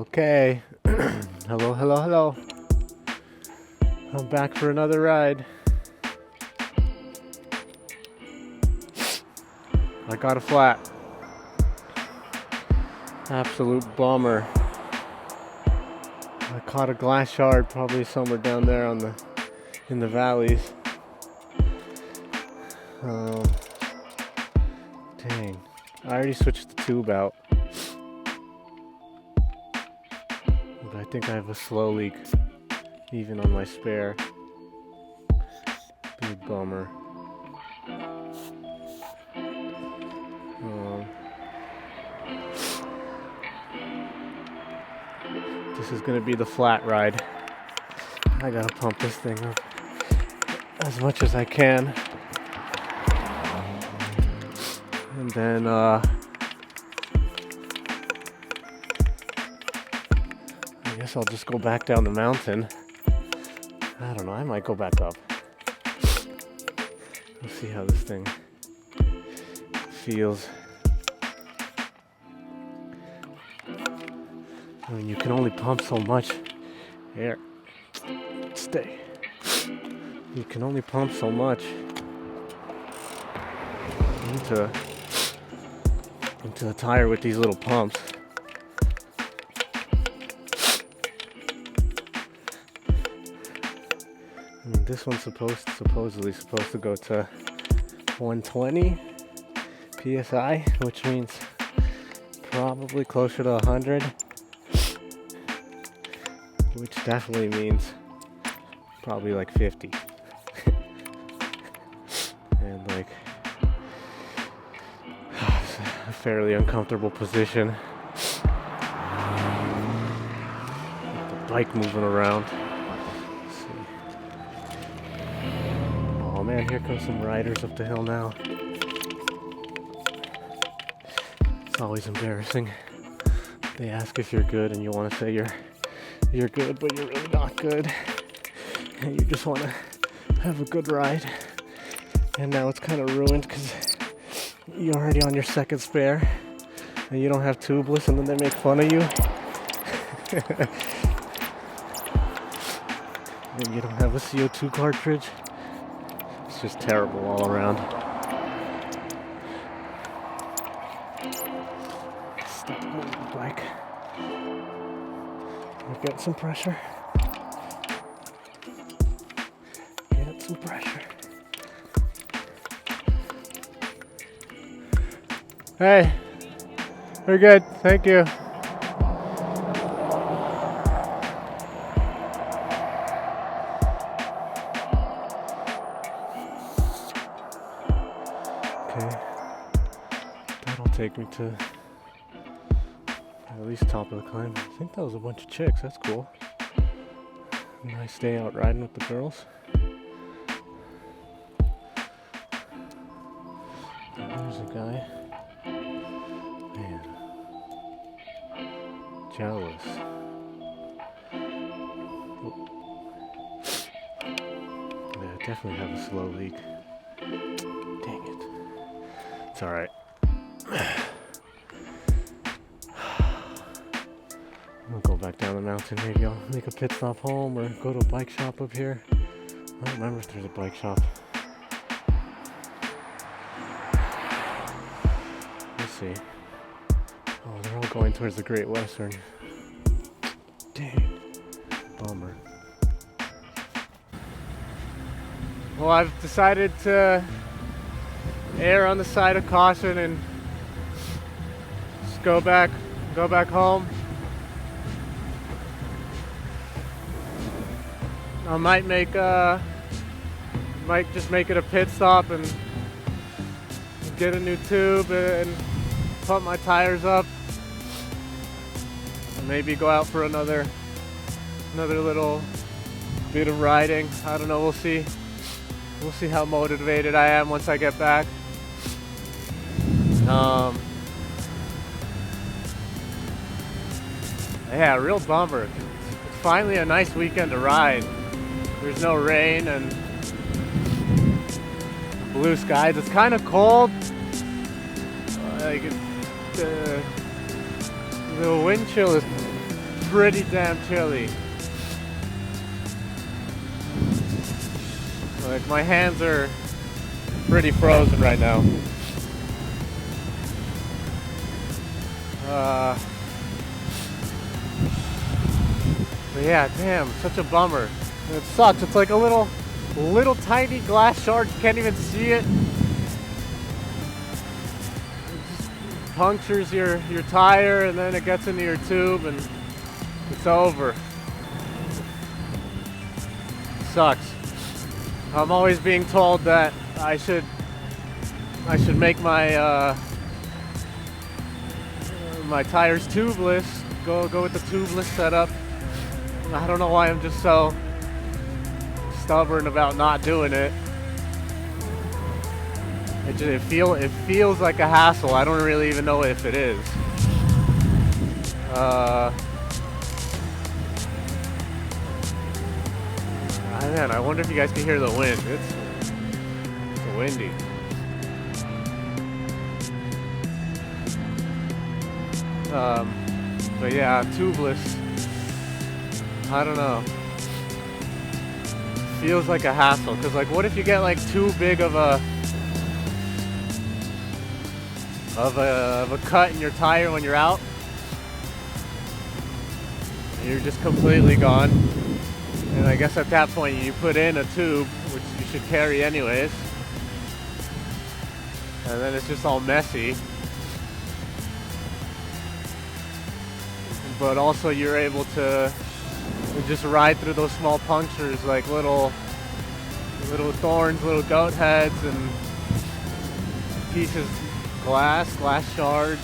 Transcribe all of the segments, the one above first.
Okay. Hello, hello, hello. I'm back for another ride. I got a flat. Absolute bummer. I caught a glass shard probably somewhere down there in the valleys. Dang. I already switched the tube out. But I think I have a slow leak even on my spare. Big bummer. This is gonna be the flat ride. I gotta pump this thing up as much as I can. And then I guess I'll just go back down the mountain. I don't know, I might go back up. Let's see how this thing feels. I mean, you can only pump so much. Here, stay. You can only pump so much into the tire with these little pumps. I mean, this one's supposedly supposed to go to 120 psi, which means probably closer to 100, which definitely means probably like 50. And like a fairly uncomfortable position with the bike moving around. Let's see. Oh man, here comes some riders up the hill now. It's always embarrassing. They ask if you're good and you want to say you're good, but you're really not good. And you just want to have a good ride. And now it's kind of ruined because you're already on your second spare and you don't have tubeless, and then they make fun of you. And you don't have a CO2 cartridge. It's just terrible all around. Stop moving the bike. We'll get some pressure. Get some pressure. Hey, we're good, thank you. Okay, that'll take me to at least top of the climb. I think that was a bunch of chicks, that's cool. Nice day out riding with the girls. There's a guy. Man. Jealous. Yeah, I definitely have a slow leak. Dang it. It's alright. I'll go back down the mountain. Maybe I'll make a pit stop home or go to a bike shop up here. I don't remember if there's a bike shop. Let's see. Oh, they're all going towards the Great Western. Dang. Bummer. Well, I've decided to err on the side of caution and just go back home. I might just make it a pit stop and get a new tube and pump my tires up. And maybe go out for another little bit of riding. I don't know, we'll see. We'll see how motivated I am once I get back. Yeah, real bummer. It's finally a nice weekend to ride. There's no rain and blue skies. It's kind of cold. Like the wind chill is pretty damn chilly. Like, my hands are pretty frozen right now. But yeah, damn, such a bummer. And it sucks. It's like a little tiny glass shard. You can't even see it. It just punctures your tire, and then it gets into your tube, and it's over. Sucks. I'm always being told that I should make my my tires tubeless. Go with the tubeless setup. I don't know why I'm just so stubborn about not doing it. It feels like a hassle. I don't really even know if it is. Man, I wonder if you guys can hear the wind. It's windy. But yeah, tubeless. I don't know. Feels like a hassle, because like, what if you get like too big of a cut in your tire when you're out? And you're just completely gone. And I guess at that point you put in a tube, which you should carry anyways. And then it's just all messy. But also you're able to just ride through those small punctures like little thorns, little goat heads, and pieces, glass shards.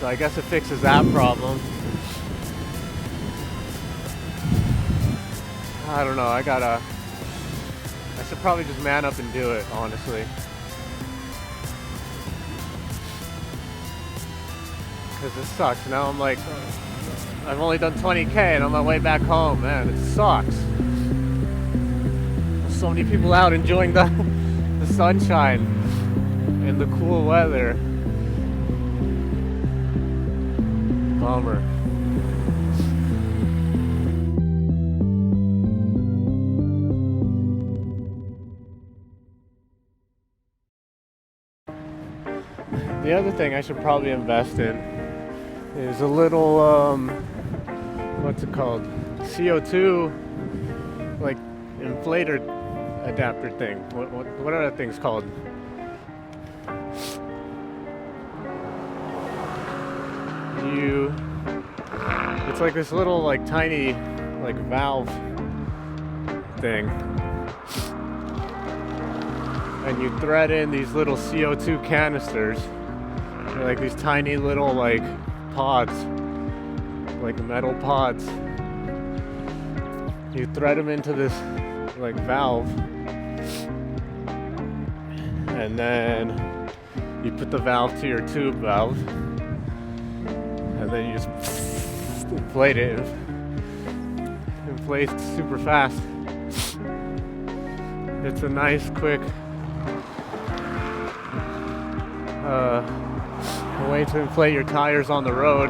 So I guess it fixes that problem. I don't know, I should probably just man up and do it, honestly. Because it sucks. Now I'm like, I've only done 20K and on my way back home, man, it sucks. There's so many people out enjoying the sunshine and the cool weather. Bummer. The other thing I should probably invest in is a little, what's it called? CO2, like, inflator adapter thing. What are that things called? It's like this little, like, tiny, like, valve thing. And you thread in these little CO2 canisters. They're like these tiny little, like, pods, like metal pods. You thread them into this, like, valve, and then you put the valve to your tube valve, and then you just inflate it. Inflates super fast. It's a nice, quick a way to inflate your tires on the road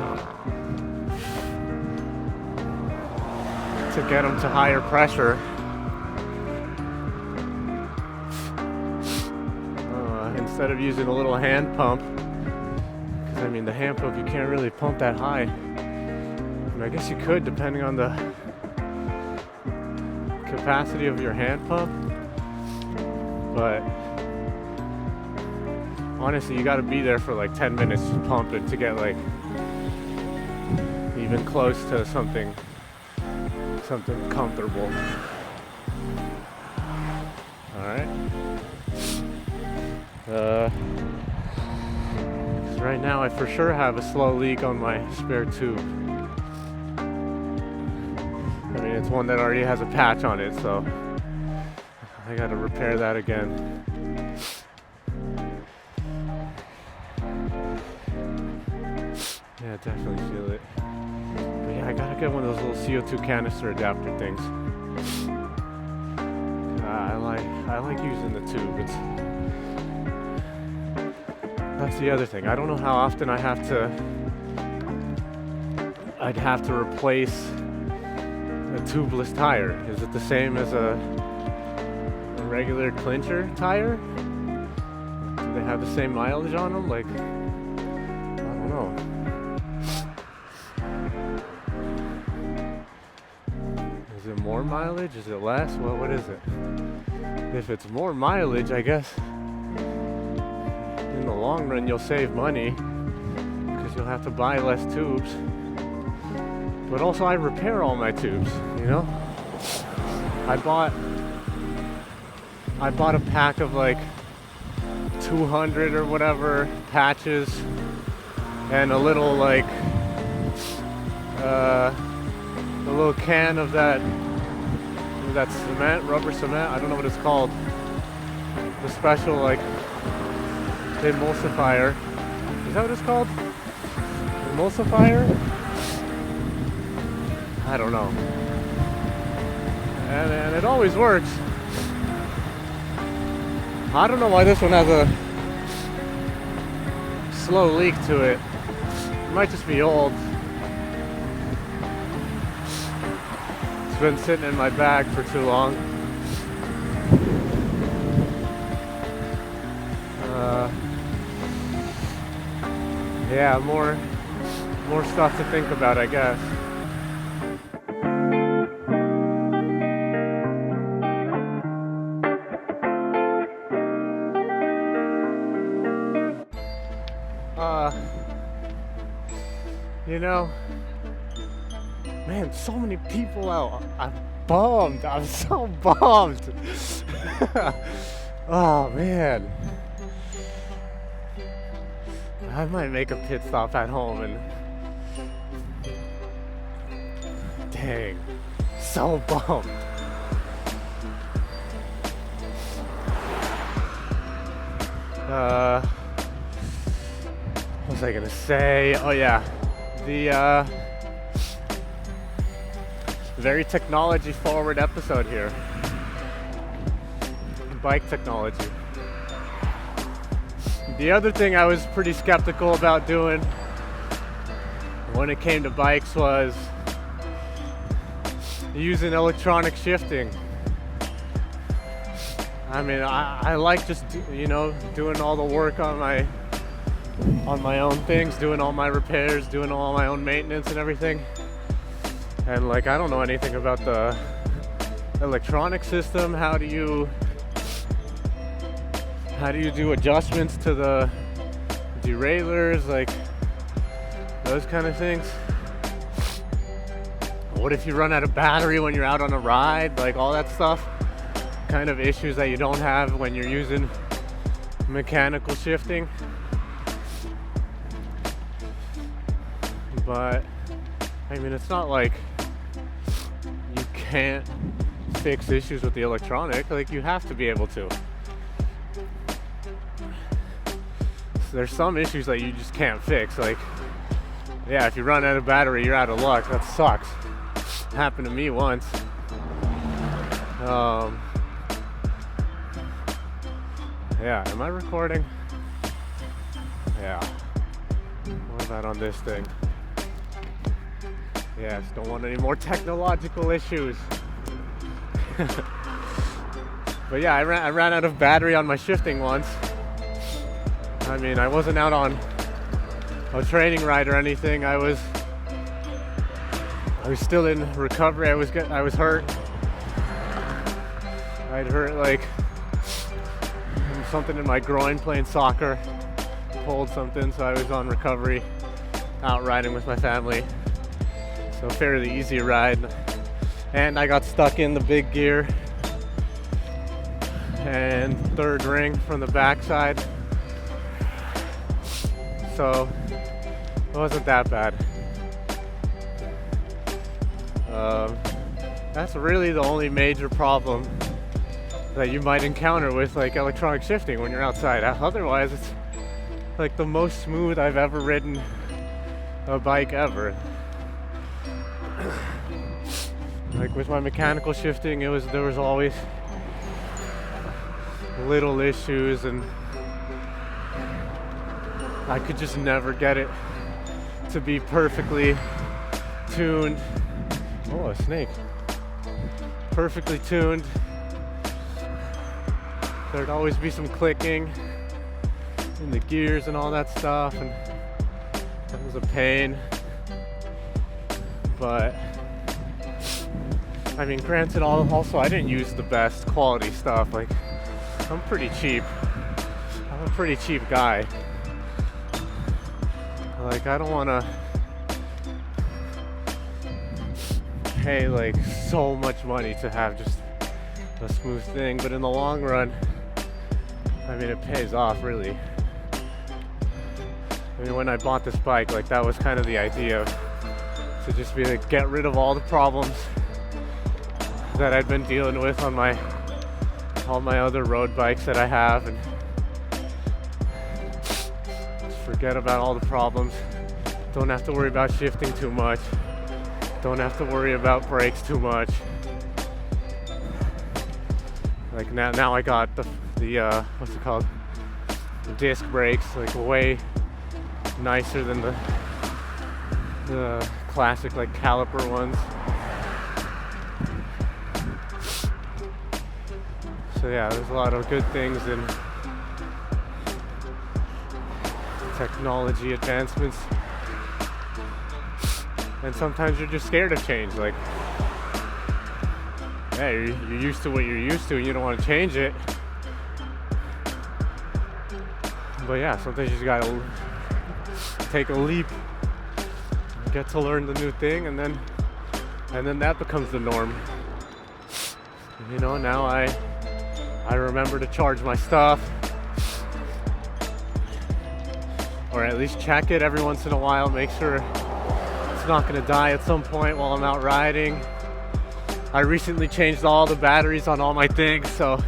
to get them to higher pressure. Instead of using a little hand pump, because I mean the hand pump, you can't really pump that high. And I guess you could, depending on the capacity of your hand pump, but honestly, you got to be there for like 10 minutes to pump it to get like even close to something comfortable. All right. Because right now I for sure have a slow leak on my spare tube. I mean, it's one that already has a patch on it, so I got to repair that again. Yeah, definitely feel it. But yeah, I gotta get one of those little CO2 canister adapter things. I like using the tube. That's the other thing. I don't know how often I have to I'd have to replace a tubeless tire. Is it the same as a regular clincher tire? Do they have the same mileage on them? Like, I don't know. Is it more mileage? Is it less? Well, what is it? If it's more mileage, I guess in the long run you'll save money because you'll have to buy less tubes. But also I repair all my tubes, you know? I bought a pack of like 200 or whatever patches and a little like a little can of that cement, rubber cement, I don't know what it's called. The special like emulsifier. Is that what it's called? Emulsifier? I don't know. And it always works. I don't know why this one has a slow leak to it. It might just be old. It's been sitting in my bag for too long. Yeah, more stuff to think about, I guess. You know, man, so many people out. I'm bummed. I'm so bummed. Oh, man. I might make a pit stop at home and... Dang. So bummed. What was I gonna say? Oh yeah. The very technology forward episode here. Bike technology. The other thing I was pretty skeptical about doing when it came to bikes was using electronic shifting. I mean, I like just, you know, doing all the work on my own things, doing all my repairs, doing all my own maintenance and everything. And like, I don't know anything about the electronic system. How do you do adjustments to the derailleurs, like those kind of things? What if you run out of battery when you're out on a ride? Like all that stuff, kind of issues that you don't have when you're using mechanical shifting. But I mean, it's not like you can't fix issues with the electronic. Like, you have to be able to. There's some issues that you just can't fix. Like, yeah, if you run out of battery, you're out of luck. That sucks. Happened to me once. Yeah, am I recording? Yeah. What about on this thing? Yes, don't want any more technological issues. But yeah, I ran out of battery on my shifting once. I mean, I wasn't out on a training ride or anything. I was still in recovery. I was hurt. I'd hurt like something in my groin playing soccer. Pulled something, so I was on recovery, out riding with my family. So fairly easy ride. And I got stuck in the big gear and third ring from the backside. So it wasn't that bad. That's really the only major problem that you might encounter with like electronic shifting when you're outside. Otherwise, it's like the most smooth I've ever ridden a bike ever. Like with my mechanical shifting, there was always little issues, and I could just never get it to be perfectly tuned. Oh, a snake. Perfectly tuned. There'd always be some clicking in the gears and all that stuff, and that was a pain. But I mean, granted, also I didn't use the best quality stuff. Like, I'm pretty cheap. I'm a pretty cheap guy. Like, I don't want to pay like so much money to have just a smooth thing, but in the long run, I mean, it pays off, really. I mean, when I bought this bike, like, that was kind of the idea, to just be like, get rid of all the problems that I'd been dealing with on all my other road bikes that I have, and just forget about all the problems. Don't have to worry about shifting too much. Don't have to worry about brakes too much. Like, now I got the what's it called? The disc brakes, like, way nicer than the classic, like, caliper ones. So yeah, there's a lot of good things in technology advancements. And sometimes you're just scared of change. Like, yeah, you're used to what you're used to and you don't want to change it. But yeah, sometimes you just gotta take a leap, get to learn the new thing, and then that becomes the norm. You know, now I remember to charge my stuff, or at least check it every once in a while, make sure it's not gonna die at some point while I'm out riding. I recently changed all the batteries on all my things, so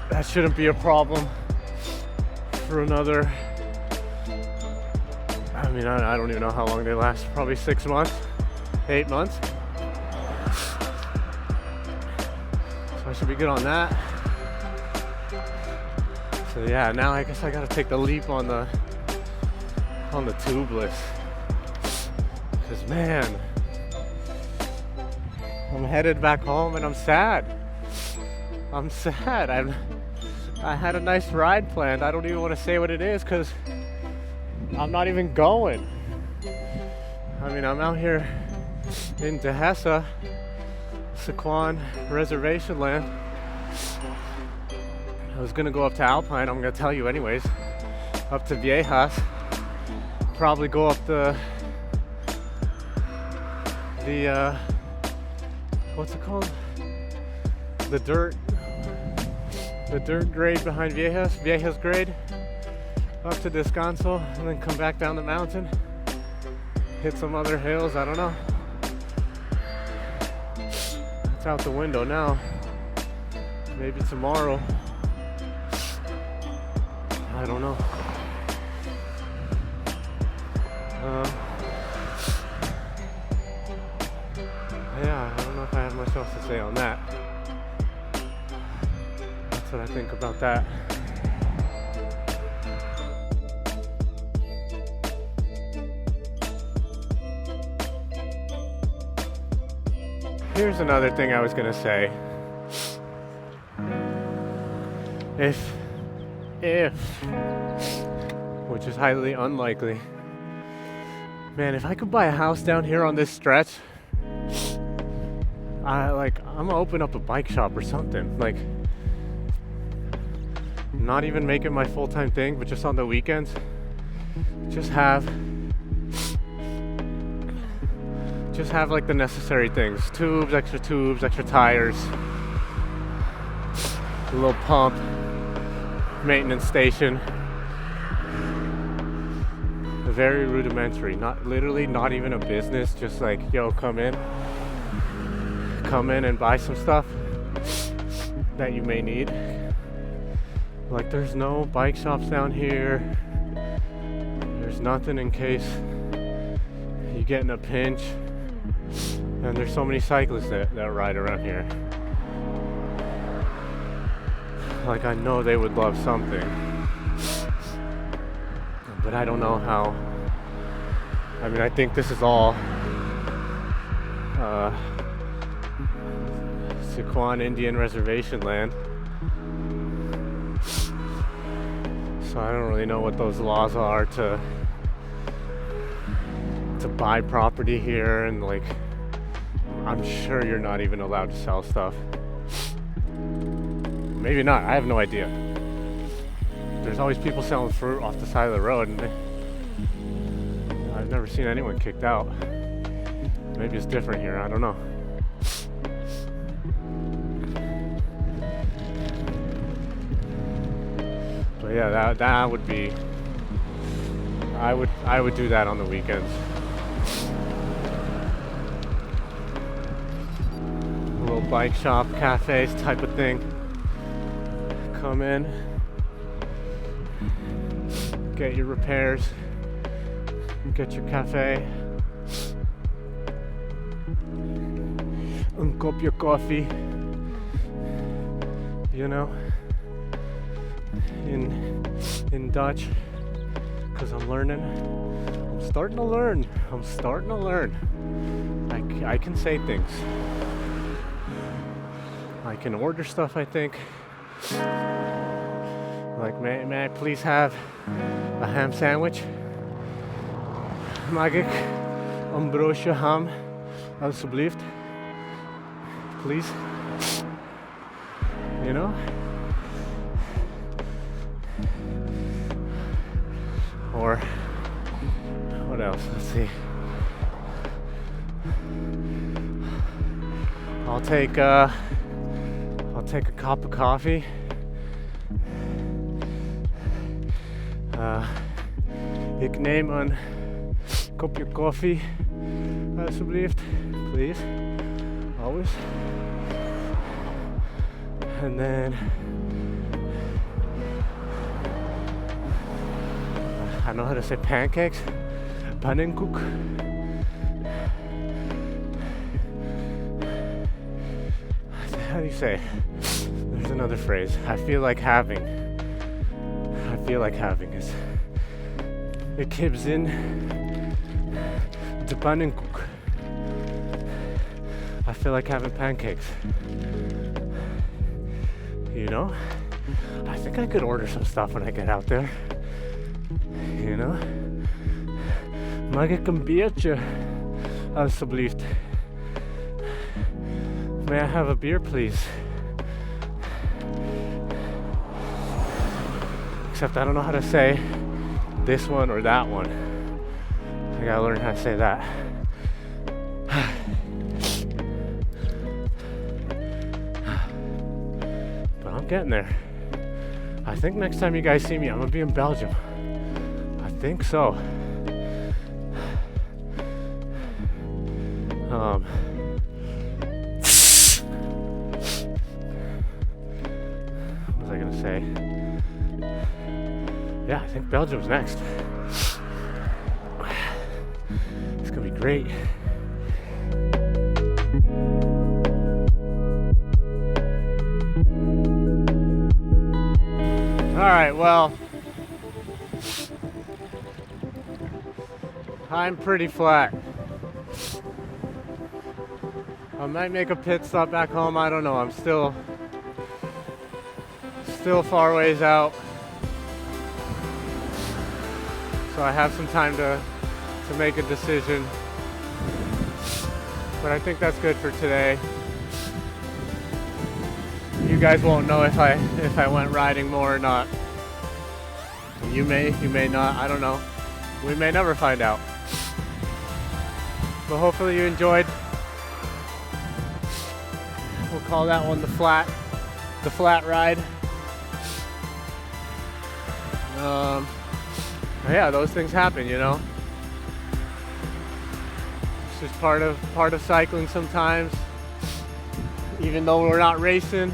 that shouldn't be a problem for another, I mean, I don't even know how long they last, probably 6 months, 8 months. So I should be good on that. So yeah, now I guess I gotta take the leap on the Tubeless. Cause man, I'm headed back home and I'm sad. I had a nice ride planned. I don't even want to say what it is because I'm not even going. I mean, I'm out here in Dehesa, Sequan reservation land. I was gonna go up to Alpine, I'm gonna tell you anyways, up to Viejas, probably go up the what's it called? The dirt grade behind Viejas grade, up to Descanso, and then come back down the mountain, hit some other hills, I don't know. It's out the window now. Maybe tomorrow. I don't know. Yeah, I don't know if I have much else to say on that. That's what I think about that. Here's another thing I was gonna say. If, which is highly unlikely, man, if I could buy a house down here on this stretch, I'm gonna open up a bike shop or something. Like, not even make it my full-time thing, but just on the weekends, just have like the necessary things: extra tubes, extra tires, a little pump, maintenance station. Very rudimentary, not even a business, just like, yo, come in and buy some stuff that you may need. Like, there's no bike shops down here, there's nothing in case you get in a pinch, and there's so many cyclists that ride around here. Like, I know they would love something, but I don't know I mean, I think this is all Siquan Indian Reservation land. So I don't really know what those laws are to buy property here, and like, I'm sure you're not even allowed to sell stuff. Maybe not, I have no idea. There's always people selling fruit off the side of the road, and I've never seen anyone kicked out. Maybe it's different here, I don't know. But yeah, that would be, I would do that on the weekends. A little bike shop, cafes type of thing. Come in, get your repairs, get your cafe, and cup your coffee, you know, in Dutch, because I'm learning. I'm starting to learn. I can say things. I can order stuff, I think. Like, may I please have a ham sandwich? Mag ik een broodje ham, alsjeblieft? Please? You know? Or, what else? Let's see. I'll take a cup of coffee. Ik neem een kopje koffie, alsjeblieft, please, always. And then I know how to say pancakes, pannenkoek. How do you say? There's another phrase. I feel like having is. Ik heb zin de pannenkoek. I feel like having pancakes. You know? I think I could order some stuff when I get out there. You know? Mag ik een biertje, alsjeblieft? May I have a beer, please? Except I don't know how to say this one or that one. I gotta learn how to say that. But I'm getting there. I think next time you guys see me, I'm gonna be in Belgium. I think so. What was I gonna say? Yeah, I think Belgium's next. It's gonna be great. Alright, well, I'm pretty flat. I might make a pit stop back home, I don't know. I'm still far ways out. So I have some time to make a decision. But I think that's good for today. You guys won't know if I went riding more or not. You may not, I don't know. We may never find out. But hopefully you enjoyed. We'll call that one the flat ride. Yeah, those things happen, you know. It's just part of cycling sometimes. Even though we're not racing,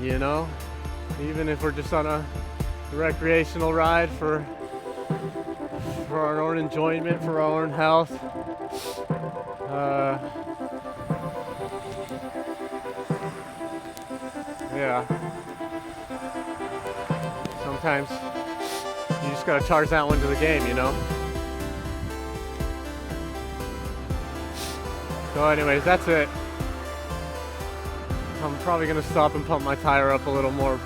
you know, even if we're just on a recreational ride for our own enjoyment, for our own health. Yeah. Sometimes you just gotta charge that one to the game, you know? So anyways, that's it. I'm probably gonna stop and pump my tire up a little more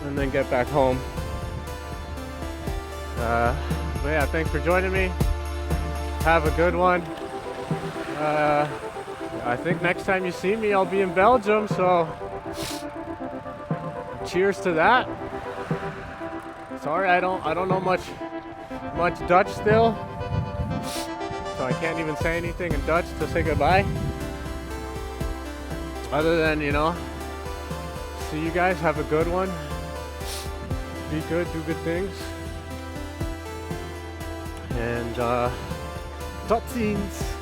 and then get back home. But yeah, thanks for joining me. Have a good one. I think next time you see me, I'll be in Belgium, so cheers to that. Sorry, I don't know much Dutch still, so I can't even say anything in Dutch to say goodbye. Other than, you know, see you guys, have a good one. Be good, do good things. And tot ziens.